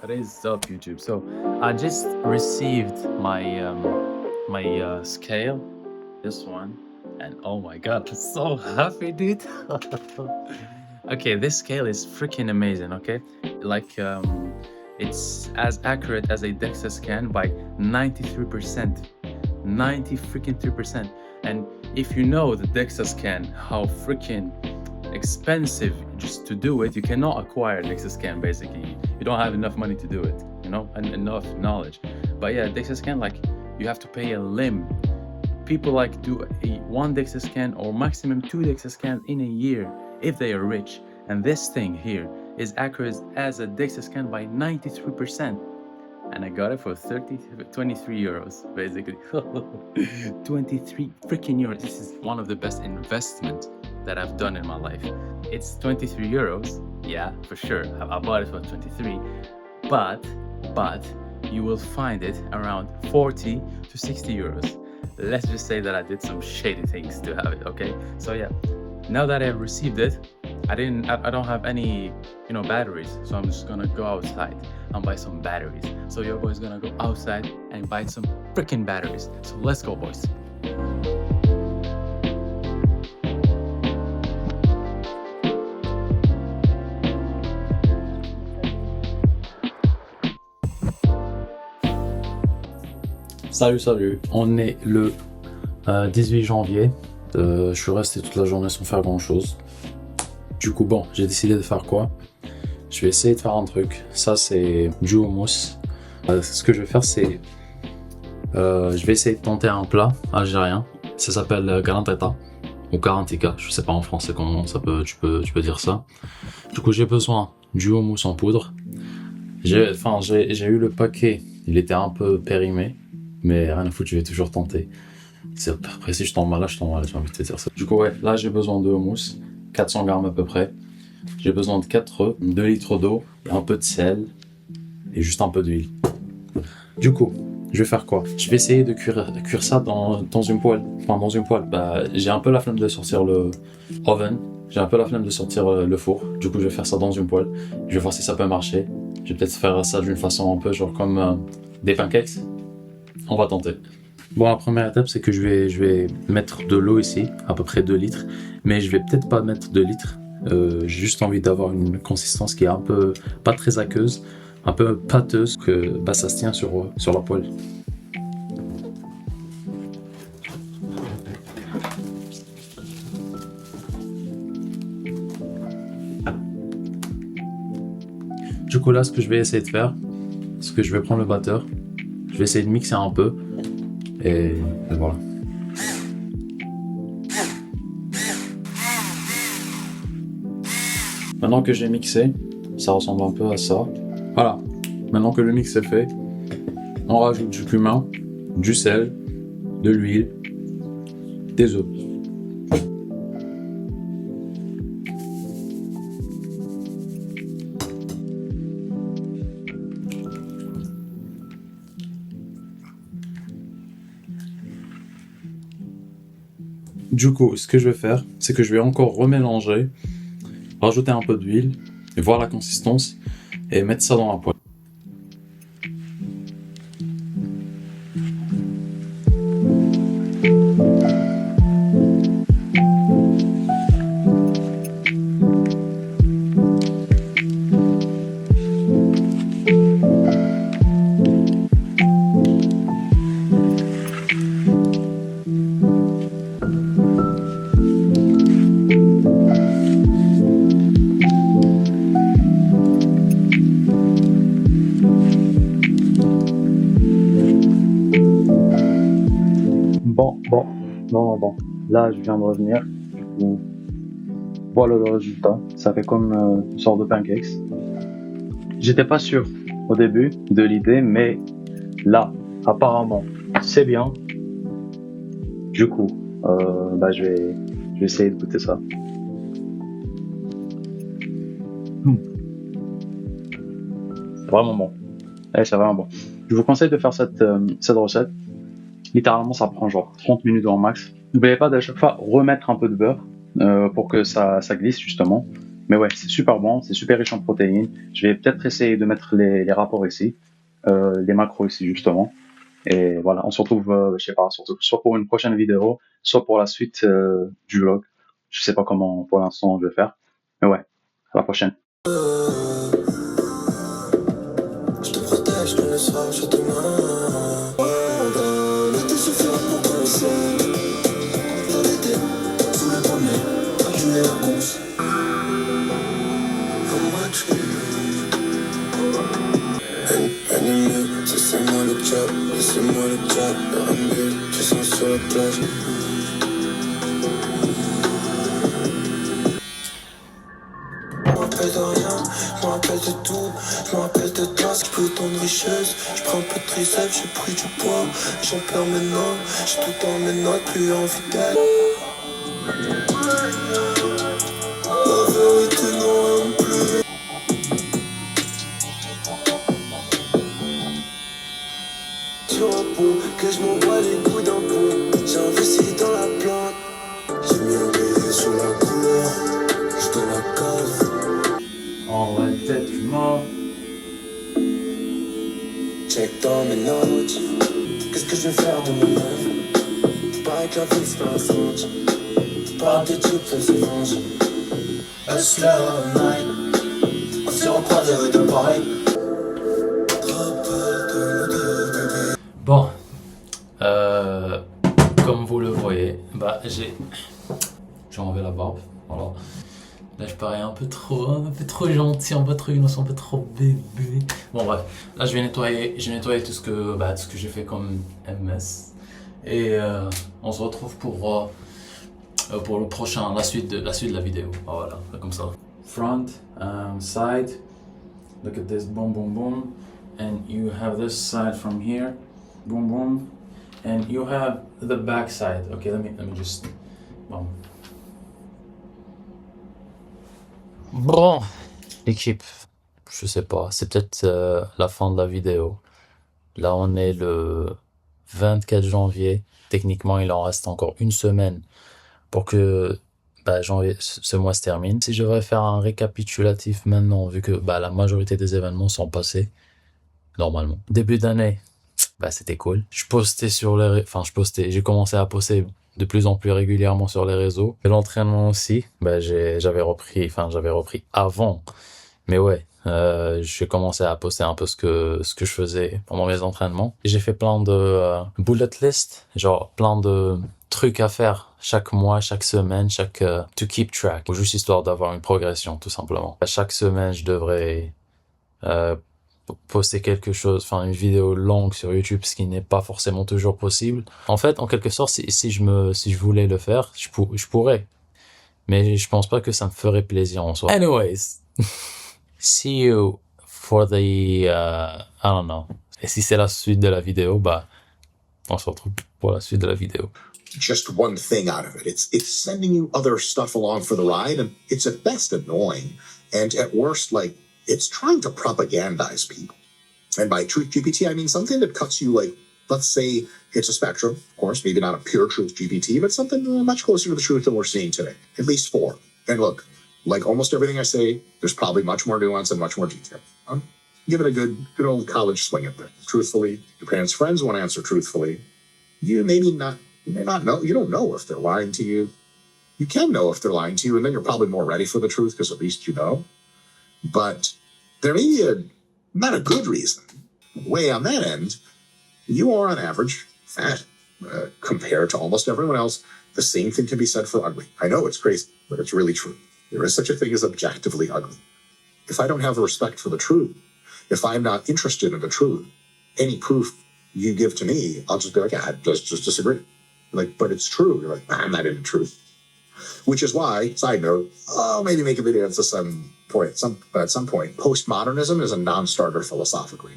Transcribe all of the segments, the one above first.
What is up, YouTube? So I just received my scale, this one, and oh my god, I'm so happy, dude. Okay, this scale is freaking amazing. Okay, like it's as accurate as a DEXA scan by 93%, 90 freaking 3%. And if you know the DEXA scan, how freaking expensive just to do it, you cannot acquire DEXA scan. Basically, you don't have enough money to do it, you know, and enough knowledge. But yeah, DEXA scan, like, you have to pay a limb. People like do one DEXA scan or maximum 2 DEXA scans in a year if they are rich. And this thing here is accurate as a DEXA scan by 93%. And I got it for 23 euros, basically. 23 freaking euros. This is one of the best investments that I've done in my life. It's 23 euros. Yeah, for sure. I bought it for 23. But you will find it around 40 to 60 euros. Let's just say that I did some shady things to have it, okay? So yeah, now that I received it, I don't have any, batteries. So I'm just gonna go outside and buy some batteries. So your boy's gonna go outside and buy some freaking batteries. So let's go, boys. Salut, on est le 18 janvier, je suis resté toute la journée sans faire grand chose. Du coup bon, j'ai décidé de faire quoi? Je vais essayer de faire un truc, ça c'est du houmous. Ce que je vais faire c'est, je vais essayer de tenter un plat algérien, ça s'appelle garanteta ou garantika, je sais pas en français comment ça peut, tu peux dire ça. Du coup j'ai besoin du houmous en poudre. J'ai eu le paquet, il était un peu périmé. Mais rien à foutre, je vais toujours tenter. Après, si je tombe malade, j'ai envie de te dire ça. Du coup, ouais, là j'ai besoin de houmous, 400 grammes à peu près. J'ai besoin de 4 œufs, 2 litres d'eau, un peu de sel et juste un peu d'huile. Du coup, je vais faire quoi? Je vais essayer de cuire ça dans une poêle. Enfin, dans une poêle. Bah, j'ai un peu la flemme de sortir le oven. J'ai un peu la flemme de sortir le four. Du coup, je vais faire ça dans une poêle. Je vais voir si ça peut marcher. Je vais peut-être faire ça d'une façon un peu genre comme des pancakes. On va tenter. Bon, la première étape, c'est que je vais mettre de l'eau ici, à peu près 2 litres. Mais je vais peut-être pas mettre 2 litres. J'ai juste envie d'avoir une consistance qui est un peu, pas très aqueuse, un peu pâteuse, que ça se tient sur la poêle. Du coup, là, ce que je vais essayer de faire, c'est que je vais prendre le batteur. Je vais essayer de mixer un peu et voilà. Maintenant que j'ai mixé, ça ressemble un peu à ça. Voilà, maintenant que le mix est fait, on rajoute du cumin, du sel, de l'huile, des œufs. Du coup, ce que je vais faire, c'est que je vais encore remélanger, rajouter un peu d'huile, et voir la consistance, et mettre ça dans la poêle. Bon. Là, je viens de revenir. Voilà le résultat. Ça fait comme une sorte de pancakes. J'étais pas sûr au début de l'idée, mais là, apparemment, c'est bien. Du coup, je vais essayer de goûter ça. C'est vraiment bon. C'est vraiment bon. Je vous conseille de faire cette recette. Littéralement, ça prend genre 30 minutes au max. N'oubliez pas d'à chaque fois remettre un peu de beurre pour que ça glisse justement. Mais ouais, c'est super bon, c'est super riche en protéines. Je vais peut-être essayer de mettre les rapports ici, les macros ici justement. Et voilà, on se retrouve, je sais pas, soit pour une prochaine vidéo, soit pour la suite du vlog. Je sais pas comment pour l'instant je vais faire. Mais ouais, à la prochaine. Je te protège, je te laisserai, je te l'été suffira pour commencer. L'été, sous le bonnet, allumer la course. Animé, c'est moi le job, laissez-moi le job, le R&B, je sens sur la plage. Je me rappelle de rien, je me rappelle de tout, je me rappelle de toi, c'est plus tant de richesse. Je prends un peu de triceps, j'ai pris du poids, j'en perds maintenant, j'ai tout dans mes notes, plus envie d'elle. La vérité non plus. Sur un pont, que je m'envoie les coups d'un pont, j'ai investi dans la plante, j'ai mis le baiser sur la couleur, je dans la case. On va peut-être mort. Check dans mes notes, qu'est-ce que je vais faire de moi-même? Pareil que la vie c'est pas un songe, par des types se venge. Hustler night, on s'est recroisé avec de pareil. Bon, comme vous le voyez, bah j'ai enlevé la barbe, voilà. Là je parais un peu trop gentil, un peu trop innocent, un peu trop bébé. Bon bref, là j'ai nettoyé tout ce que j'ai fait comme MS. Et on se retrouve pour le prochain, la suite de la vidéo. Voilà, comme ça. Front, side, look at this, boom boom boom. And you have this side from here, boom boom. And you have the back side. Okay, let me just, boom. Bon, l'équipe, je sais pas, c'est peut-être la fin de la vidéo. Là, on est le 24 janvier. Techniquement, il en reste encore une semaine pour que janvier, ce mois se termine. Si je devrais faire un récapitulatif maintenant, vu que la majorité des événements sont passés, normalement. Début d'année, c'était cool. J'ai commencé à poster de plus en plus régulièrement sur les réseaux. Et l'entraînement aussi, j'avais repris avant. Mais ouais, j'ai commencé à poster un peu ce que je faisais pendant mes entraînements. Et j'ai fait plein de bullet list, genre plein de trucs à faire chaque mois, chaque semaine, to keep track, ou juste histoire d'avoir une progression, tout simplement. À chaque semaine, je devrais poster quelque chose, une vidéo longue sur YouTube, ce qui n'est pas forcément toujours possible. En fait, en quelque sorte, si je voulais le faire, je pourrais. Mais je pense pas que ça me ferait plaisir en soi. Anyways, see you for the, I don't know. Et si c'est la suite de la vidéo, on se retrouve pour la suite de la vidéo. Just one thing out of it. It's sending you other stuff along for the ride, and it's at best annoying, and at worst, it's trying to propagandize people. And by truth GPT, I mean something that cuts you, let's say it's a spectrum, of course, maybe not a pure truth GPT, but something much closer to the truth than we're seeing today, at least 4. And look, like almost everything I say, there's probably much more nuance and much more detail. Give it a good old college swing at that. Truthfully, your parents' friends won't answer truthfully. You may not know. You don't know if they're lying to you. You can know if they're lying to you, and then you're probably more ready for the truth because at least you know. But there may be not a good reason. Way on that end, you are on average fat compared to almost everyone else. The same thing can be said for ugly. I know it's crazy, but it's really true. There is such a thing as objectively ugly. If I don't have a respect for the truth, if I'm not interested in the truth, any proof you give to me, I'll just be like, I just disagree. But it's true. You're like, I'm not into truth. Which is why, side note, I'll maybe make a video at some point. At some point, postmodernism is a non-starter philosophically.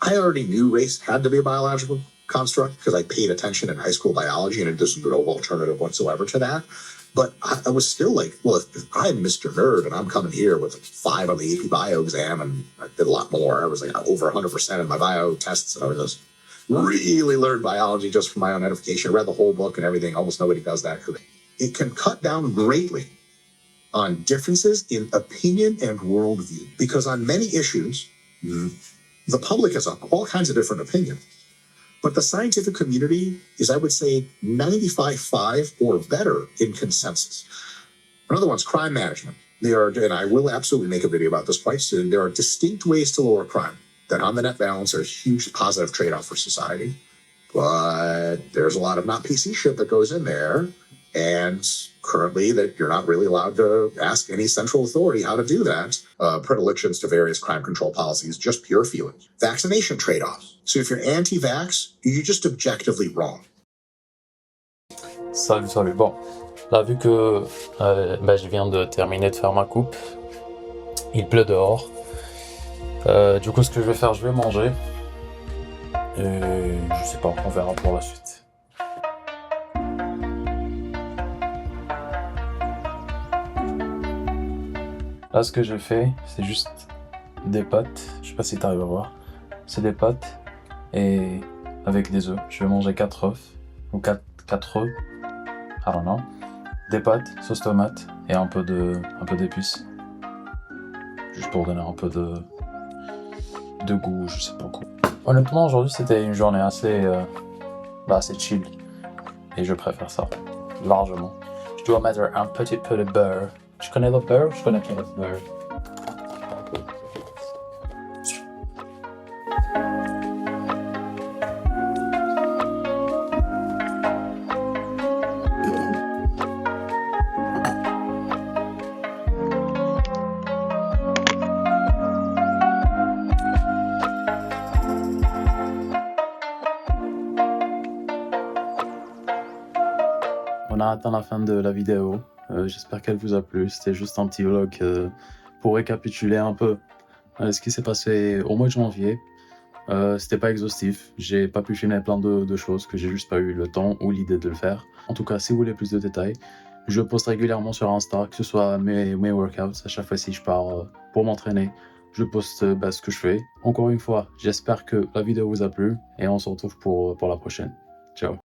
I already knew race had to be a biological construct because I paid attention in high school biology, and there's no alternative whatsoever to that. But I was still like, well, if I'm Mr. Nerd and I'm coming here with 5 on the AP Bio exam, and I did a lot more. I was over 100% in my bio tests, and I was just really learned biology just for my own edification. I read the whole book and everything. Almost nobody does that. It can cut down greatly on differences in opinion and worldview. Because on many issues, the public has all kinds of different opinions. But the scientific community is, I would say, 95.5 or better in consensus. Another one's crime management. There are, and I will absolutely make a video about this quite soon, there are distinct ways to lower crime that on the net balance are a huge positive trade-off for society. But there's a lot of not PC shit that goes in there. And currently that you're not really allowed to ask any central authority how to do that. Predilections to various crime control policies, just pure feelings. Vaccination trade-offs. So if you're anti-vax, you're just objectively wrong. Salut. Bon, là vu que je viens de terminer de faire ma coupe, il pleut dehors. Du coup, ce que je vais faire, je vais manger. Et je sais pas, on verra pour la suite. Là, ce que j'ai fait, c'est juste des pâtes. Je sais pas si t'arrives à voir. C'est des pâtes et avec des œufs. Je vais manger 4 œufs ou 4 œufs. I don't know. Des pâtes, sauce tomate et un peu d'épices. Juste pour donner un peu de goût, je sais pas quoi. Honnêtement, aujourd'hui, c'était une journée assez chill. Et je préfère ça, largement. Je dois mettre un petit peu de beurre. Tu connais le beurre? Je connais pas le beurre. On a atteint la fin de la vidéo. J'espère qu'elle vous a plu. C'était juste un petit vlog pour récapituler un peu ce qui s'est passé au mois de janvier. C'était pas exhaustif. J'ai pas pu filmer plein de choses que j'ai juste pas eu le temps ou l'idée de le faire. En tout cas, si vous voulez plus de détails, je poste régulièrement sur Insta, que ce soit mes workouts. À chaque fois si je pars pour m'entraîner, je poste ce que je fais. Encore une fois, j'espère que la vidéo vous a plu et on se retrouve pour la prochaine. Ciao.